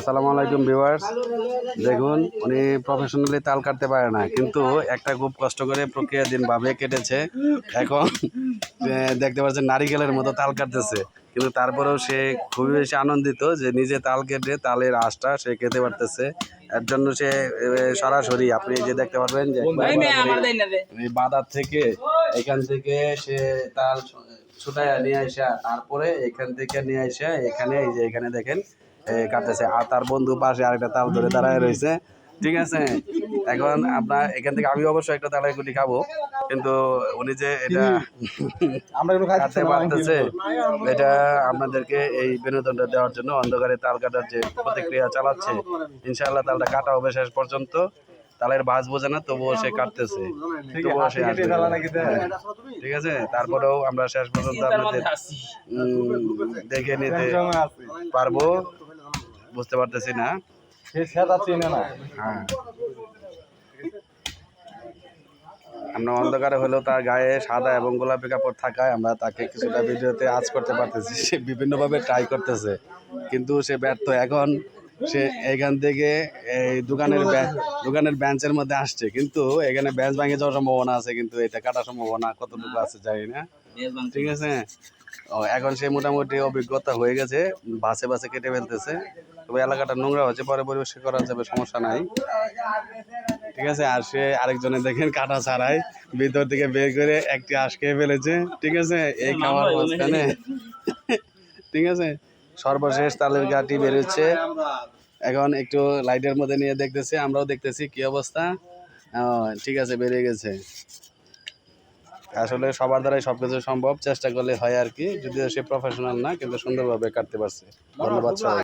আসসালামু আলাইকুম ভিউয়ার্স। দেখুন উনি প্রফেশনালি তাল কাটতে পারে না, কিন্তু একটা খুব কষ্ট করে প্রক্রিয়াধীনভাবে কেটেছে। এখন দেখতে পাচ্ছেন নারিকেলের মতো তাল কাটতেছে, কিন্তু তারপরেও সে খুবই বেশি আনন্দিত যে নিজে তাল কেটে তালের আঁশটা সে খেতে পারতেছে। এর জন্য সে সরাসরি আপনি এই যে দেখতে পারবেন যে এই বাজার থেকে এখান থেকে সে তাল ছুটাইয়া নিয়ে আসা, তারপরে এখান থেকে নিয়ে আসা এখানে এই যে এখানে দেখেন কাটতেছে। আর তার বন্ধু পাশে আরেকটা তাল ধরে দাঁড়ায় রয়েছে, ঠিক আছে। এখন আপনার এখান থেকে আমি অবশ্যই একটা তালের গুটি খাবো, কিন্তু উনি যে এটা কাটতে পারতেছে, এটা আপনাদেরকে এই বিনোদনটা দেওয়ার জন্য অন্ধকারে তাল কাটার যে প্রতিক্রিয়া চালাচ্ছে। ইনশাআল্লাহ তালটা কাটা হবে শেষ পর্যন্ত। তালের ভাঁজ বোঝে না, তবুও সে কাটতেছে, তবুও সে আসবে। ঠিক আছে, তারপরেও আমরা শেষ পর্যন্ত আপনাদের দেখে নিতে পারবো, বুঝতে পারতেছি না। হ্যাঁ, আমরা অন্ধকারে হলেও তার গায়ে সাদা এবং গোলাপি কাপড় থাকায় আমরা তাকে কিছুটা ভিডিওতে আঁচ করতে পারতেছি। সে বিভিন্নভাবে ট্রাই করতেছে, কিন্তু সে ব্যর্থ। এখন সে এখান থেকে এই দোকানের বেঞ্চের মধ্যে আসছে, কিন্তু এখানে বেঞ্চ ভাঙে যাওয়ার সম্ভাবনা আছে, কিন্তু এটা কাটার সম্ভাবনা কতটুকু আছে জানি না। ঠিক আছে, এখন সে মোটামুটি অভিজ্ঞতা হয়ে গেছে, বাসে বাসে কেটে ফেলতেছে। তবে এলাকাটা নোংরা হচ্ছে, পরে পরিবেশ করা যাবে, সমস্যা নাই। ঠিক আছে, আর সে আরেকজনে দেখেন কাটা ছাড়াই ভিতর থেকে বের করে একটি আঁশ খেয়ে ফেলেছে। ঠিক আছে, এই খাওয়ার মাঝখানে ঠিক আছে সর্বশেষ তালের গাটি বেরোচ্ছে। এখন একটু লাইটের মধ্যে নিয়ে দেখতেছি, আমরাও দেখতেছি কি অবস্থা। ঠিক আছে, বেরিয়ে গেছে। আসলে সবার দ্বারাই সবকিছু সম্ভব, চেষ্টা করলে হয় আর কি। যদিও সে প্রফেশনাল না, কিন্তু সুন্দরভাবে কাটতে পারছে। ধন্যবাদ সবাই।